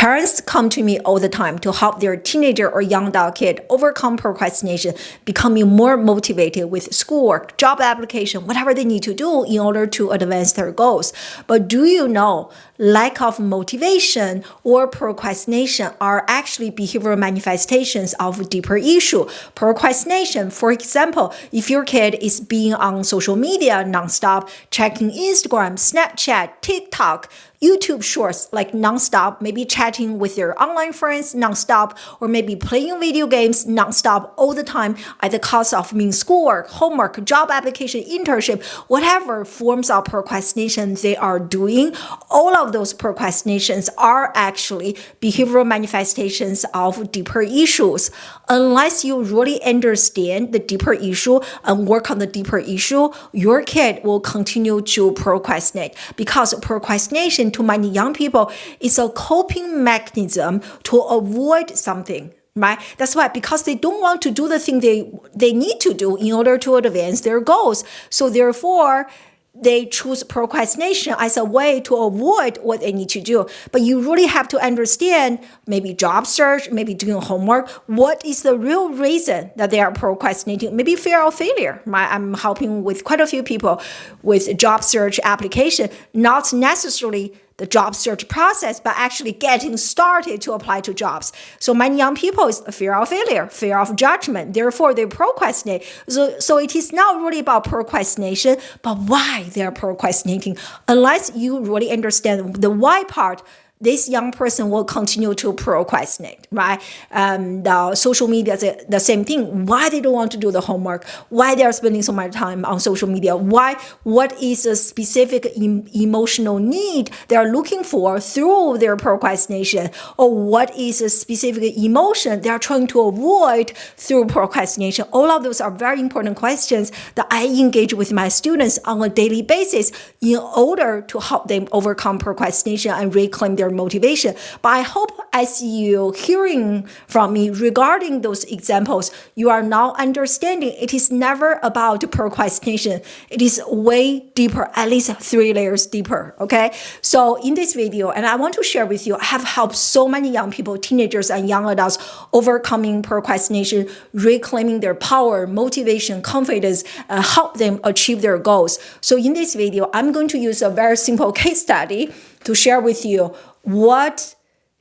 Parents come to me all the time to help their teenager or young adult kid overcome procrastination, becoming more motivated with schoolwork, job application, whatever they need to do in order to advance their goals. But do you know, lack of motivation or procrastination are actually behavioral manifestations of deeper issue. Procrastination, for example, if your kid is being on social media nonstop, checking Instagram, Snapchat, TikTok, YouTube shorts like nonstop, maybe chatting with their online friends nonstop, or maybe playing video games nonstop all the time at the cost of mean schoolwork, homework, job application, internship, whatever forms of procrastination they are doing, all of those procrastinations are actually behavioral manifestations of deeper issues. Unless you really understand the deeper issue and work on the deeper issue, your kid will continue to procrastinate, because procrastination to many young people is a coping mechanism to avoid something, right? That's why, because they don't want to do the thing they need to do in order to advance their goals. So therefore, they choose procrastination as a way to avoid what they need to do. But you really have to understand, maybe job search, maybe doing homework, what is the real reason that they are procrastinating? Maybe fear of failure, right? I'm helping with quite a few people with job search application, not necessarily the job search process, but actually getting started to apply to jobs. So many young people is fear of failure, fear of judgment. Therefore, they procrastinate. So it is not really about procrastination, but why they are procrastinating. Unless you really understand the why part, this young person will continue to procrastinate, right? The social media is the same thing. Why they don't want to do the homework? Why they are spending so much time on social media? Why? What is a specific emotional need they are looking for through their procrastination? Or what is a specific emotion they are trying to avoid through procrastination? All of those are very important questions that I engage with my students on a daily basis in order to help them overcome procrastination and reclaim their motivation. But I hope as you hearing from me regarding those examples, you are now understanding it is never about procrastination. It is way deeper, at least 3 layers deeper, okay? So in this video, and I want to share with you, I have helped so many young people, teenagers and young adults overcoming procrastination, reclaiming their power, motivation, confidence, help them achieve their goals. So in this video, I'm going to use a very simple case study to share with you what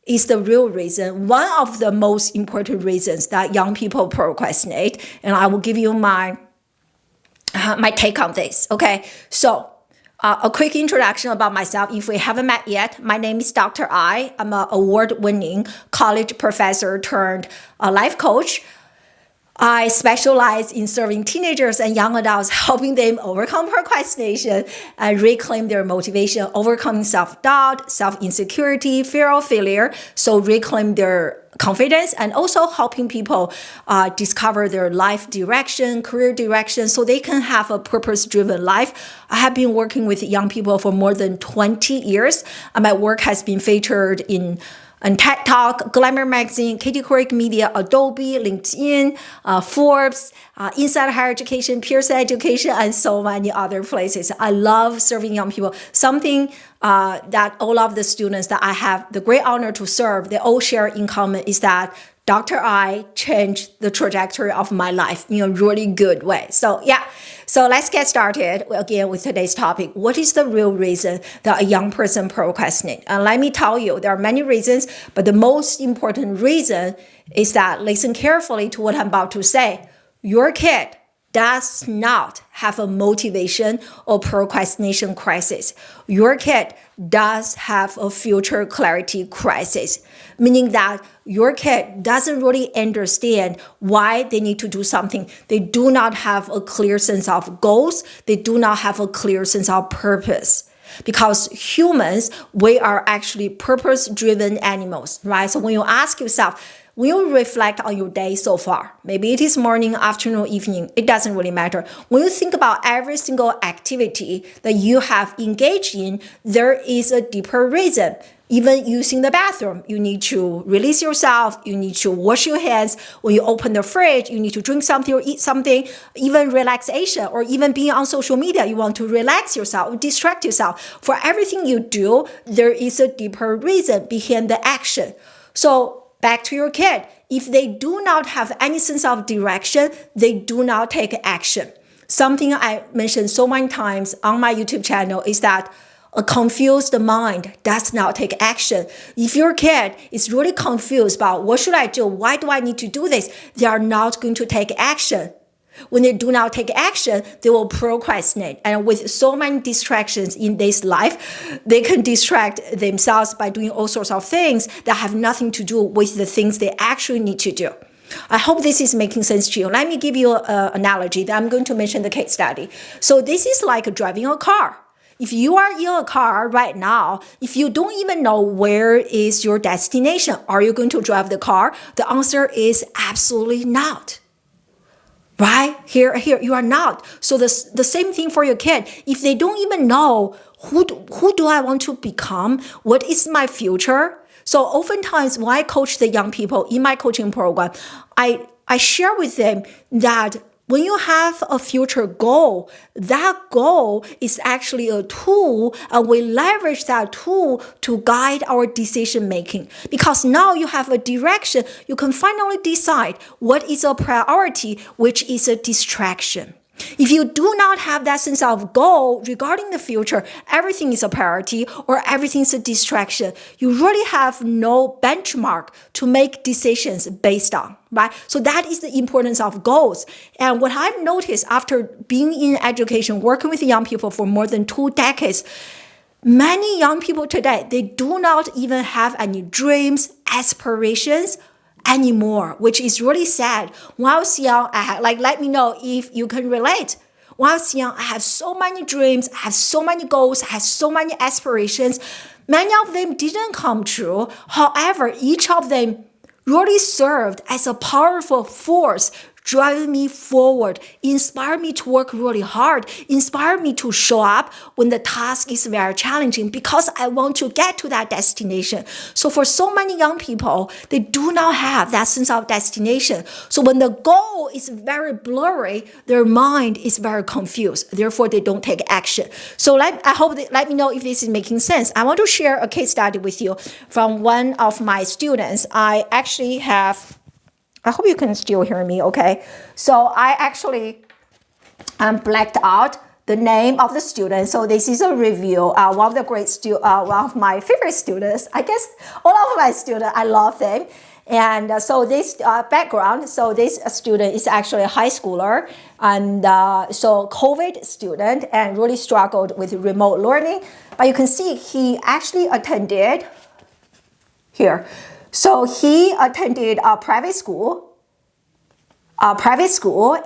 is the real reason, one of the most important reasons that young people procrastinate. And I will give you my take on this, okay? So a quick introduction about myself. If we haven't met yet, my name is Dr. I. I'm an award-winning college professor turned life coach. I specialize in serving teenagers and young adults, helping them overcome procrastination and reclaim their motivation, overcoming self-doubt, self-insecurity, fear of failure, so reclaim their confidence, and also helping people discover their life direction, career direction, so they can have a purpose-driven life. I have been working with young people for more than 20 years, and my work has been featured in TED Talk, Glamour Magazine, Katie Couric Media, Adobe, LinkedIn, Forbes, Inside Higher Education, Pearson Education, and so many other places. I love serving young people. Something that all of the students that I have the great honor to serve, they all share in common is that Dr. I changed the trajectory of my life in a really good way. So yeah, so let's get started again with today's topic. What is the real reason that a young person procrastinates? And let me tell you, there are many reasons, but the most important reason is that, listen carefully to what I'm about to say. Your kid does not have a motivation or procrastination crisis. Your kid does have a future clarity crisis, meaning that your kid doesn't really understand why they need to do something. They do not have a clear sense of goals. They do not have a clear sense of purpose. Because humans, we are actually purpose-driven animals, right? So when you ask yourself, when you reflect on your day so far, maybe it is morning, afternoon, evening, it doesn't really matter. When you think about every single activity that you have engaged in, there is a deeper reason. Even using the bathroom, you need to release yourself, you need to wash your hands. When you open the fridge, you need to drink something or eat something. Even relaxation, or even being on social media, you want to relax yourself, distract yourself. For everything you do, there is a deeper reason behind the action. So back to your kid. If they do not have any sense of direction, they do not take action. Something I mentioned so many times on my YouTube channel is that a confused mind does not take action. If your kid is really confused about what should I do, why do I need to do this, they are not going to take action. When they do not take action, they will procrastinate. And with so many distractions in this life, they can distract themselves by doing all sorts of things that have nothing to do with the things they actually need to do. I hope this is making sense to you. Let me give you an analogy that I'm going to mention the case study. So this is like driving a car. If you are in a car right now, if you don't even know where is your destination, are you going to drive the car? The answer is absolutely not. Right? Here, you are not. So the same thing for your kid. If they don't even know who do I want to become, what is my future? So oftentimes when I coach the young people in my coaching program, I share with them that when you have a future goal, that goal is actually a tool, and we leverage that tool to guide our decision making. Because now you have a direction, you can finally decide what is a priority, which is a distraction. If you do not have that sense of goal regarding the future, everything is a priority or everything is a distraction. You really have no benchmark to make decisions based on, right? So that is the importance of goals. And what I've noticed after being in education, working with young people for more than 2 decades, many young people today, they do not even have any dreams, aspirations, anymore, which is really sad. When I was young, let me know if you can relate. When I was young, I had so many dreams, I had so many goals, I had so many aspirations. Many of them didn't come true. However, each of them really served as a powerful force driving me forward, inspired me to work really hard, inspired me to show up when the task is very challenging because I want to get to that destination. So for so many young people, they do not have that sense of destination. So when the goal is very blurry, their mind is very confused. Therefore, they don't take action. So let me know if this is making sense. I want to share a case study with you from one of my students. I hope you can still hear me, okay? So I actually blacked out the name of the student. So this is a review. One of my favorite students. I guess all of my students, I love them. And so this background, so this student is actually a high schooler, and so COVID student, and really struggled with remote learning. But you can see he actually attended here. So he attended a private school,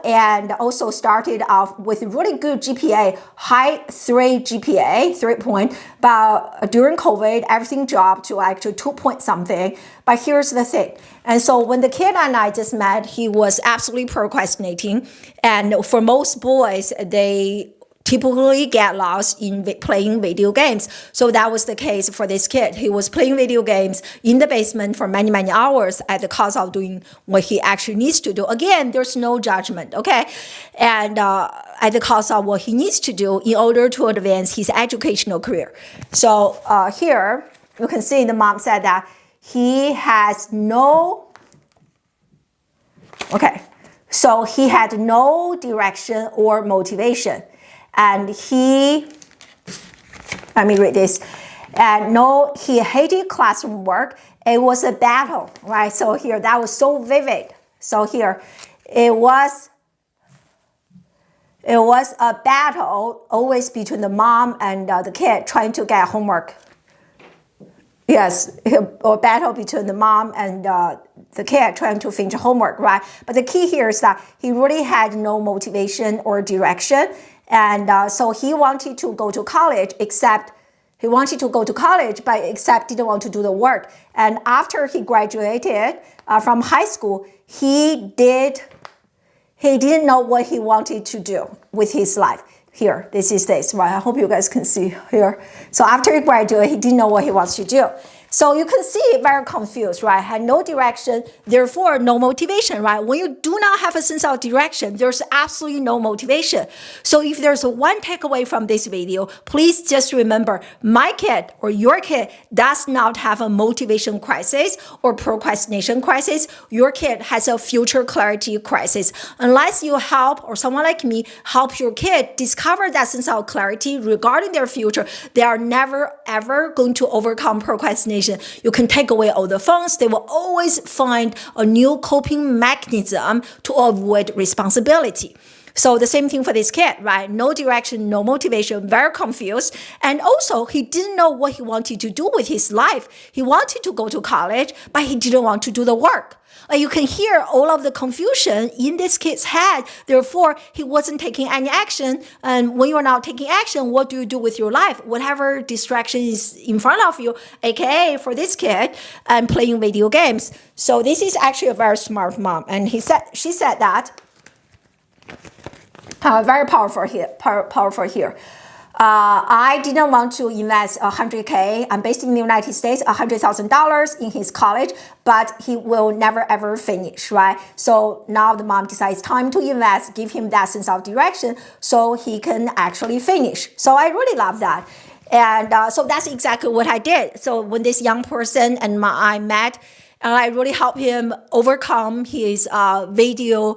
and also started off with really good GPA, high 3 GPA, 3 point. But during COVID, everything dropped to actually 2 point something. But here's the thing. And so when the kid and I just met, he was absolutely procrastinating. And for most boys, they typically get lost in playing video games. So that was the case for this kid. He was playing video games in the basement for many, many hours at the cost of doing what he actually needs to do. Again, there's no judgment, okay? And at the cost of what he needs to do in order to advance his educational career. So here, you can see the mom said that he has no, okay, so he had no direction or motivation. And let me read this. And no, he hated classroom work. It was a battle, right? So here, that was so vivid. So here, it was a battle always between the mom and the kid trying to get homework. Yes, a battle between the mom and the kid trying to finish homework, right? But the key here is that he really had no motivation or direction. And so he wanted to go to college, except He wanted to go to college, but except didn't want to do the work. And after he graduated from high school, he didn't know what he wanted to do with his life. Here, this is this, right? I hope you guys can see here. So after he graduated, he didn't know what he wants to do. So you can see very confused, right? Had no direction, therefore no motivation, right? When you do not have a sense of direction, there's absolutely no motivation. So if there's one takeaway from this video, please just remember, my kid or your kid does not have a motivation crisis or procrastination crisis. Your kid has a future clarity crisis. Unless you help, or someone like me, help your kid discover that sense of clarity regarding their future, they are never ever going to overcome procrastination. You can take away all the phones. They will always find a new coping mechanism to avoid responsibility. So the same thing for this kid, right? No direction, no motivation, very confused. And also, he didn't know what he wanted to do with his life. He wanted to go to college, but he didn't want to do the work. You can hear all of the confusion in this kid's head. Therefore, he wasn't taking any action. And when you're not taking action, what do you do with your life? Whatever distraction is in front of you, aka for this kid, and playing video games. So this is actually a very smart mom. And she said that, very powerful here. I didn't want to invest $100K. I'm based in the United States, $100,000 in his college, but he will never ever finish, right? So now the mom decides time to invest, give him that sense of direction so he can actually finish. So I really love that. And so that's exactly what I did. So when this young person and I met, I really helped him overcome his video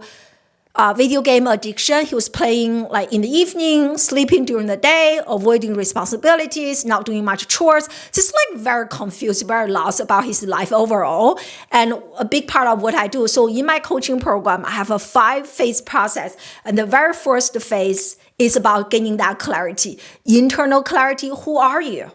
game addiction. He was playing like in the evening, sleeping during the day, avoiding responsibilities, not doing much chores, just like very confused, very lost about his life overall. And a big part of what I do. So in my coaching program, I have a 5-phase process. And the very first phase is about gaining that clarity, internal clarity. Who are you?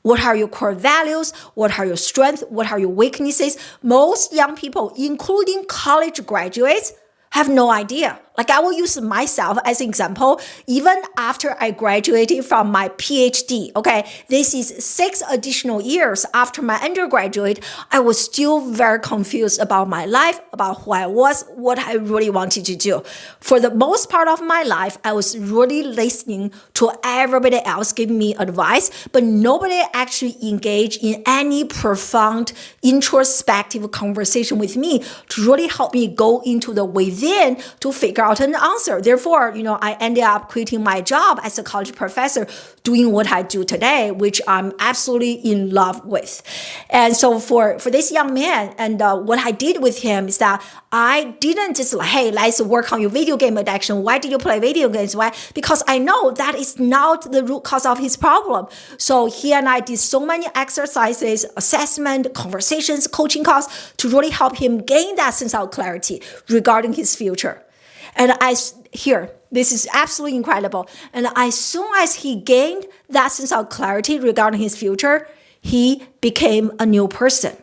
What are your core values? What are your strengths? What are your weaknesses? Most young people, including college graduates, have no idea. Like I will use myself as an example. Even after I graduated from my PhD, okay, this is 6 additional years after my undergraduate, I was still very confused about my life, about who I was, what I really wanted to do. For the most part of my life, I was really listening to everybody else giving me advice, but nobody actually engaged in any profound introspective conversation with me to really help me go into the within to figure out an answer. Therefore, I ended up quitting my job as a college professor, doing what I do today, which I'm absolutely in love with. And so for this young man, and what I did with him is that I didn't just like, hey, let's work on your video game addiction. Why did you play video games? Why? Because I know that is not the root cause of his problem. So he and I did so many exercises, assessment, conversations, coaching calls to really help him gain that sense of clarity regarding his future. And this is absolutely incredible. And as soon as he gained that sense of clarity regarding his future, he became a new person.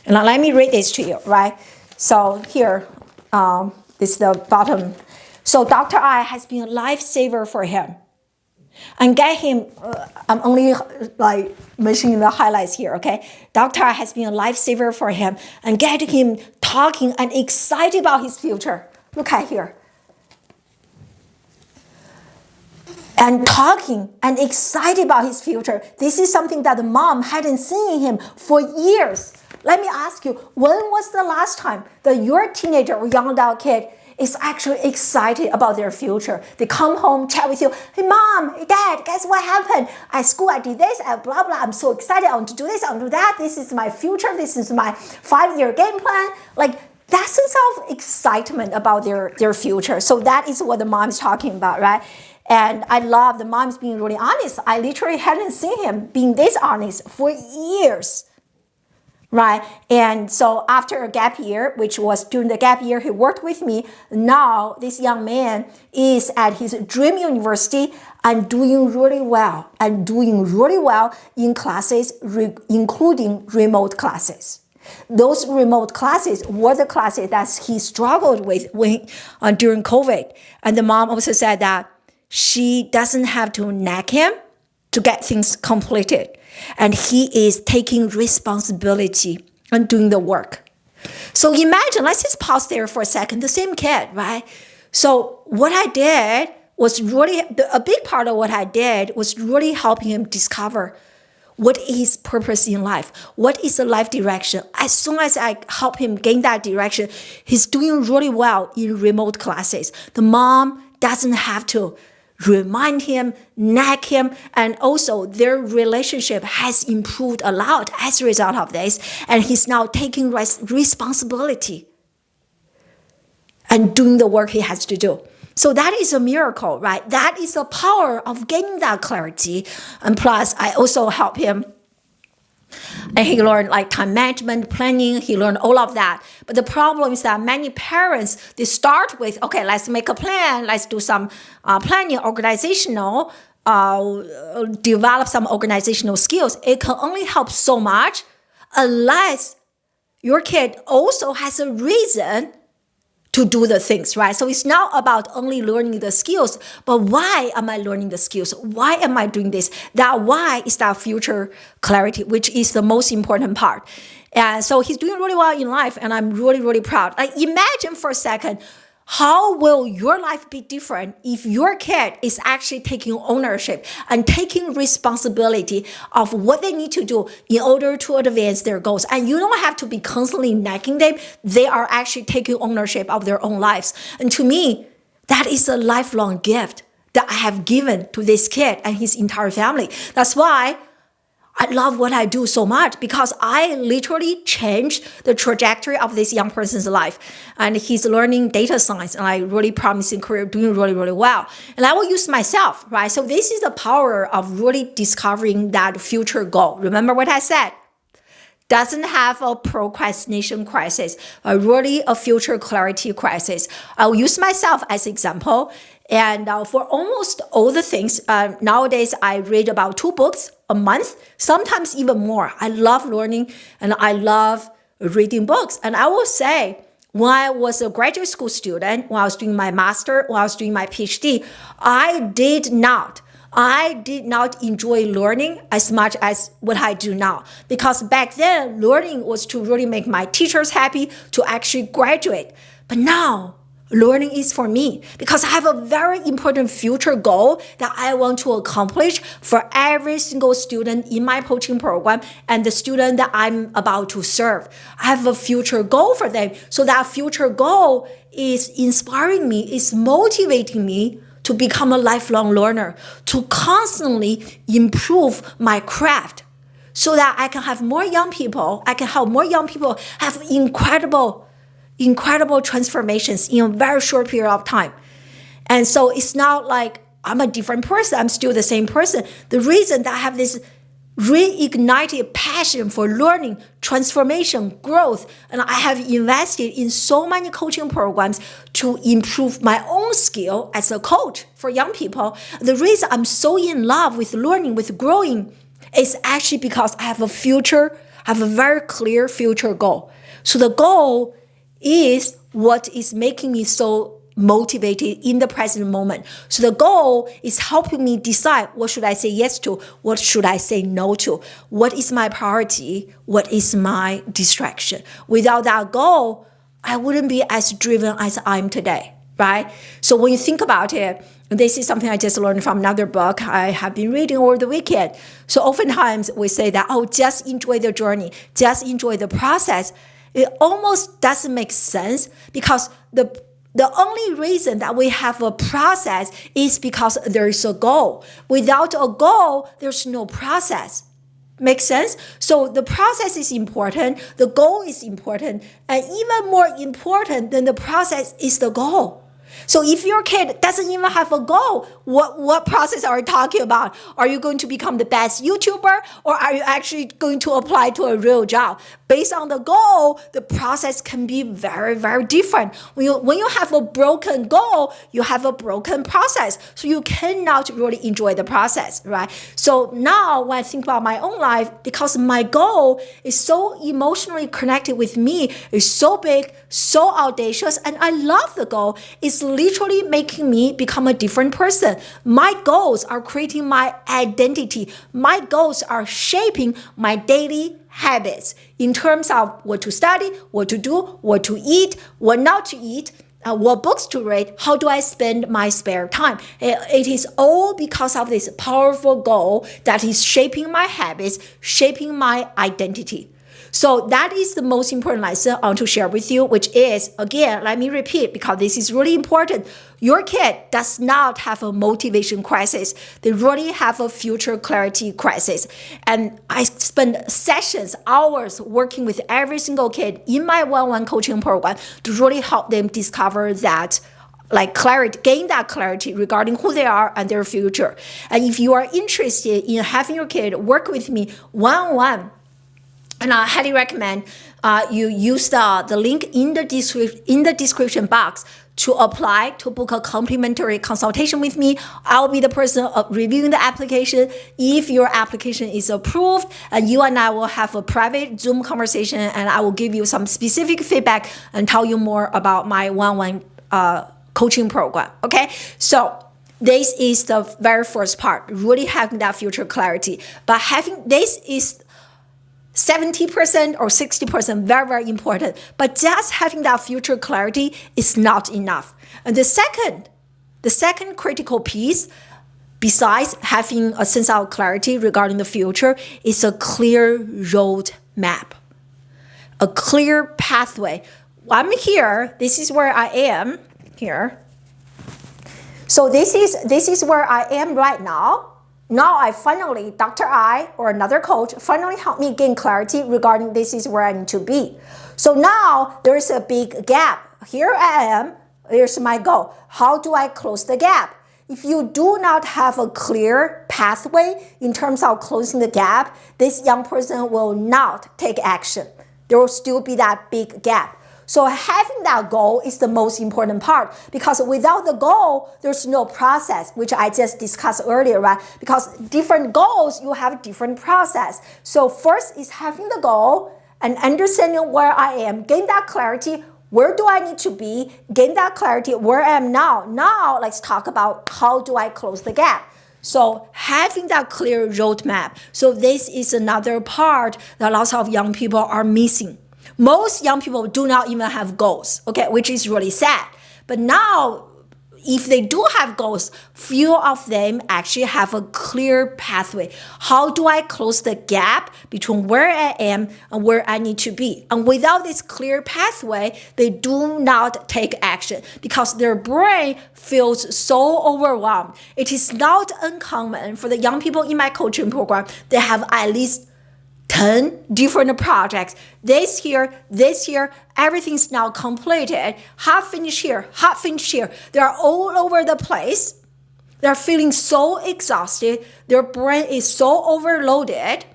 And let me read this to you, right? So here, this is the bottom. So Dr. I has been a lifesaver for him. And get him, I'm only like mentioning the highlights here, okay? Dr. I has been a lifesaver for him and get him talking and excited about his future. Look at here. And talking and excited about his future. This is something that the mom hadn't seen in him for years. Let me ask you, when was the last time that your teenager or young adult kid is actually excited about their future? They come home, chat with you. Hey, mom, hey, dad, guess what happened? At school, I did this, blah, blah. I'm so excited. I want to do this, I want to do that. This is my future. This is my 5-year game plan. Like, that sense of excitement about their future. So that is what the mom's talking about, right? And I love the mom's being really honest. I literally hadn't seen him being this honest for years, right? And so after a gap year, which was during the gap year he worked with me, now this young man is at his dream university and doing really well in classes, including remote classes. Those remote classes were the classes that he struggled with during COVID. And the mom also said that she doesn't have to nag him to get things completed. And he is taking responsibility and doing the work. So imagine, let's just pause there for a second, the same kid, right? So what I did was really, a big part of what I did was really helping him discover what is his purpose in life? What is the life direction? As soon as I help him gain that direction, he's doing really well in remote classes. The mom doesn't have to remind him, nag him, and also their relationship has improved a lot as a result of this, and he's now taking responsibility and doing the work he has to do. So that is a miracle, right? That is the power of gaining that clarity. And plus, I also help him. And he learned like time management, planning. He learned all of that. But the problem is that many parents, they start with, okay, let's make a plan. Let's do some planning, organizational, develop some organizational skills. It can only help so much unless your kid also has a reason to do the things, right? So it's not about only learning the skills, but why am I learning the skills? Why am I doing this? That why is that future clarity, which is the most important part. And so he's doing really well in life, and I'm really, really proud. Like, imagine for a second, how will your life be different if your kid is actually taking ownership and taking responsibility of what they need to do in order to advance their goals? And you don't have to be constantly nagging them. They are actually taking ownership of their own lives. And to me, that is a lifelong gift that I have given to this kid and his entire family. That's why I love what I do so much, because I literally changed the trajectory of this young person's life. And he's learning data science, and I really promising career, doing really, really well. And I will use myself, right? So this is the power of really discovering that future goal. Remember what I said? Doesn't have a procrastination crisis, but really a future clarity crisis. I'll use myself as example. And for almost all the things, nowadays I read about 2 books a month, sometimes even more. I love learning and I love reading books. And I will say, when I was a graduate school student, when I was doing my master, when I was doing my PhD, I did not enjoy learning as much as what I do now. Because back then, learning was to really make my teachers happy to actually graduate. But now, learning is for me, because I have a very important future goal that I want to accomplish for every single student in my coaching program and the student that I'm about to serve. I have a future goal for them. So that future goal is inspiring me, is motivating me to become a lifelong learner, to constantly improve my craft so that I can have more young people, I can help more young people have incredible transformations in a very short period of time. And so it's not like I'm a different person, I'm still the same person. The reason that I have this reignited passion for learning, transformation, growth, and I have invested in so many coaching programs to improve my own skill as a coach for young people. The reason I'm so in love with learning, with growing, is actually because I have a very clear future goal. So the goal is what is making me so motivated in the present moment. So the goal is helping me decide, what should I say yes to? What should I say no to? What is my priority? What is my distraction? Without that goal, I wouldn't be as driven as I'm today, right? So when you think about it, this is something I just learned from another book I have been reading over the weekend. So oftentimes we say that, just enjoy the journey, just enjoy the process. It almost doesn't make sense, because the only reason that we have a process is because there is a goal. Without a goal, there's no process. Make sense? So the process is important, the goal is important, and even more important than the process is the goal. So if your kid doesn't even have a goal, what process are you talking about? Are you going to become the best YouTuber, or are you actually going to apply to a real job? based on the goal, the process can be very, very different. When you have a broken goal, you have a broken process. So you cannot really enjoy the process, right? So now when I think about my own life, because my goal is so emotionally connected with me, it's so big, so audacious, and I love the goal, it's literally making me become a different person. My goals are creating my identity. My goals are shaping my daily habits in terms of what to study, what to do, what to eat, what not to eat, what books to read, how do I spend my spare time. It is all because of this powerful goal that is shaping my habits, shaping my identity. So that is the most important lesson I want to share with you, which is, again, let me repeat because this is really important. Your kid does not have a motivation crisis. They really have a future clarity crisis. And I spend sessions, hours working with every single kid in my one-on-one coaching program to really help them discover that clarity, gain that clarity regarding who they are and their future. And if you are interested in having your kid work with me one-on-one, and I highly recommend you use the link in the description box to apply to book a complimentary consultation with me. I'll be the person reviewing the application. If your application is approved, and you and I will have a private Zoom conversation, and I will give you some specific feedback and tell you more about my one-on-one coaching program. Okay, so this is the very first part, really having that future clarity. But having this is 70% or 60%, very, very important. But just having that future clarity is not enough. And the second critical piece, besides having a sense of clarity regarding the future, is a clear road map, a clear pathway. I'm here. This is where I am here. So this is where I am right now. Now I finally, Dr. I or another coach finally helped me gain clarity regarding this is where I need to be. So now there's a big gap. Here I am, here's my goal. How do I close the gap? If you do not have a clear pathway in terms of closing the gap, this young person will not take action. There will still be that big gap. So having that goal is the most important part, because without the goal, there's no process, which I just discussed earlier, right? Because different goals, you have different process. So first is having the goal and understanding where I am, gain that clarity. Where do I need to be? Gain that clarity where I am now. Now let's talk about how do I close the gap. So having that clear roadmap. So this is another part that lots of young people are missing. Most young people do not even have goals, okay, which is really sad. But now, if they do have goals, few of them actually have a clear pathway. How do I close the gap between where I am and where I need to be? And without this clear pathway, they do not take action because their brain feels so overwhelmed. It is not uncommon for the young people in my coaching program, they have at least 10 different projects. This year, everything's now completed. Half finished here, half finished here. They're all over the place. They're feeling so exhausted. Their brain is so overloaded.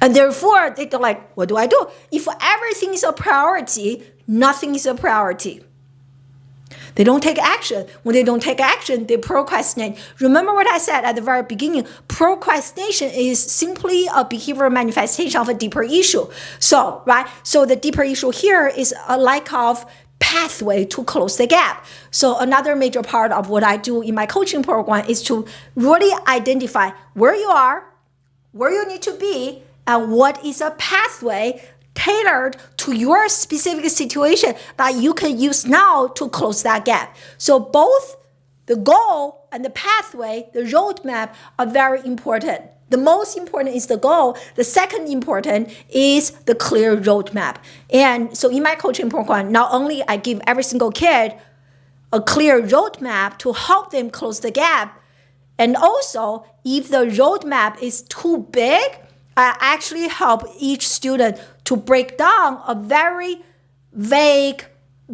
And therefore, they're like, what do I do? If everything is a priority, nothing is a priority. They don't take action. When they don't take action, they procrastinate. Remember what I said at the very beginning. Procrastination is simply a behavioral manifestation of a deeper issue. So the deeper issue here is a lack of pathway to close the gap. So another major part of what I do in my coaching program is to really identify where you are, where you need to be, and what is a pathway tailored to your specific situation that you can use now to close that gap. So both the goal and the pathway, the roadmap, are very important. The most important is the goal. The second important is the clear roadmap. And so in my coaching program, not only I give every single kid a clear roadmap to help them close the gap, and also if the roadmap is too big, I actually help each student to break down a very vague,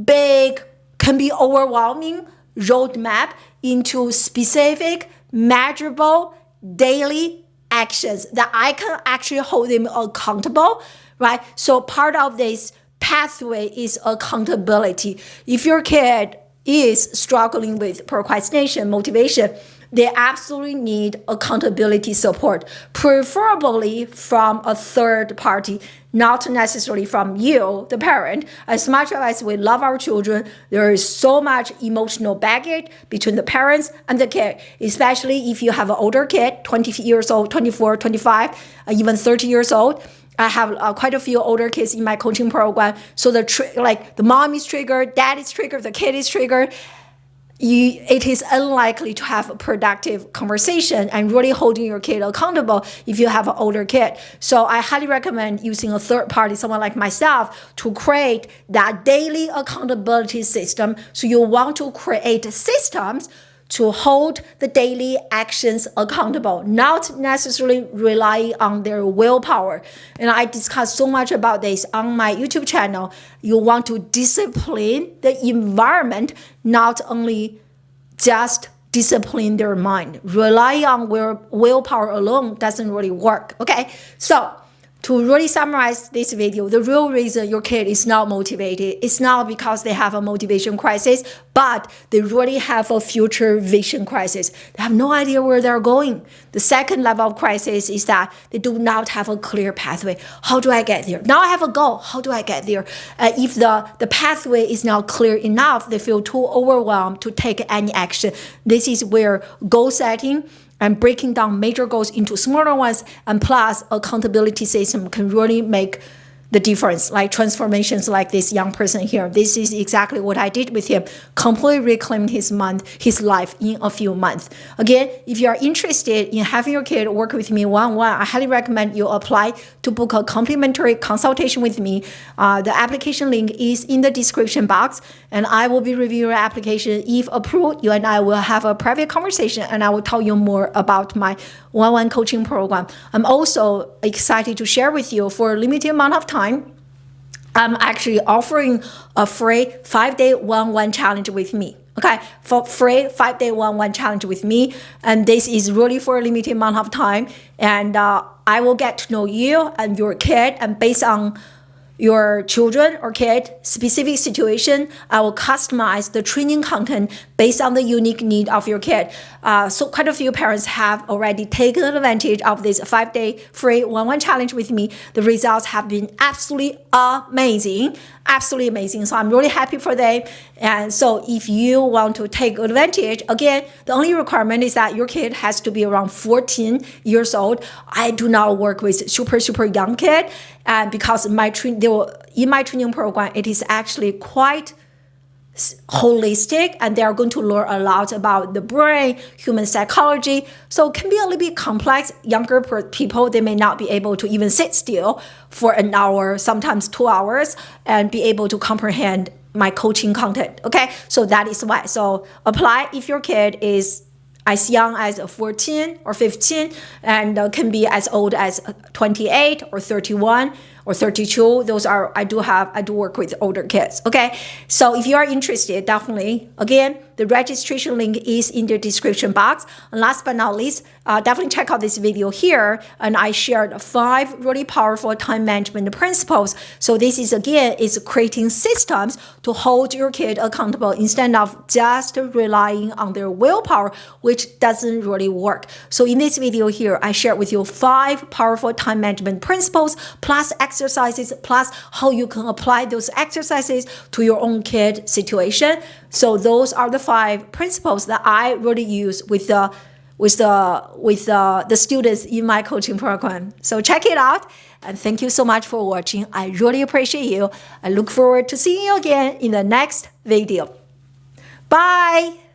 big, can be overwhelming roadmap into specific, measurable, daily actions that I can actually hold them accountable, right? So part of this pathway is accountability. If your kid is struggling with procrastination, motivation, they absolutely need accountability support, preferably from a third party, not necessarily from you, the parent. As much as we love our children, there is so much emotional baggage between the parents and the kid, especially if you have an older kid, 20 years old, 24, 25, even 30 years old. I have quite a few older kids in my coaching program. So the mom is triggered, dad is triggered, the kid is triggered. It is unlikely to have a productive conversation and really holding your kid accountable if you have an older kid. So I highly recommend using a third party, someone like myself, to create that daily accountability system. So you want to create systems to hold the daily actions accountable, not necessarily relying on their willpower. And I discuss so much about this on my YouTube channel. You want to discipline the environment, not only just discipline their mind. Relying on willpower alone doesn't really work, okay? So to really summarize this video, the real reason your kid is not motivated is not because they have a motivation crisis, but they really have a future vision crisis. They have no idea where they're going. The second level of crisis is that they do not have a clear pathway. How do I get there? Now I have a goal. How do I get there? If the pathway is not clear enough, they feel too overwhelmed to take any action. This is where goal setting and breaking down major goals into smaller ones, and plus accountability system can really make the difference, like transformations like this young person here. This is exactly what I did with him. Completely reclaimed his life in a few months. Again, if you are interested in having your kid work with me one-on-one, I highly recommend you apply to book a complimentary consultation with me. The application link is in the description box, and I will be reviewing your application. If approved, you and I will have a private conversation, and I will tell you more about my one-on-one coaching program. I'm also excited to share with you, for a limited amount of time, I'm actually offering a free 5-day one-on-one challenge with me. Okay, for free 5-day one-on-one challenge with me, and this is really for a limited amount of time. And I will get to know you and your kid, and based on your children or kid specific situation, I will customize the training content based on the unique need of your kid. So quite a few parents have already taken advantage of this 5-day free one-on-one challenge with me. The results have been absolutely amazing. Absolutely amazing. So I'm really happy for them. And so if you want to take advantage, again, the only requirement is that your kid has to be around 14 years old. I do not work with super young kid, and because in my training program, it is actually quite holistic, and they are going to learn a lot about the brain, human psychology. So it can be a little bit complex. Younger people, they may not be able to even sit still for an hour, sometimes 2 hours, and be able to comprehend my coaching content. Okay, so that is why. So apply if your kid is as young as 14 or 15, and can be as old as 28 or 31 or 32. Those are, I do work with older kids. Okay, so if you are interested, definitely, again, the registration link is in the description box. And last but not least, definitely check out this video here. And I shared 5 really powerful time management principles. So this is, again, is creating systems to hold your kid accountable instead of just relying on their willpower, which doesn't really work. So in this video here, I shared with you 5 powerful time management principles, plus exercises, plus how you can apply those exercises to your own kid situation. So those are the 5 principles that I really use with the students in my coaching program. So check it out, and thank you so much for watching. I really appreciate you. I look forward to seeing you again in the next video. Bye.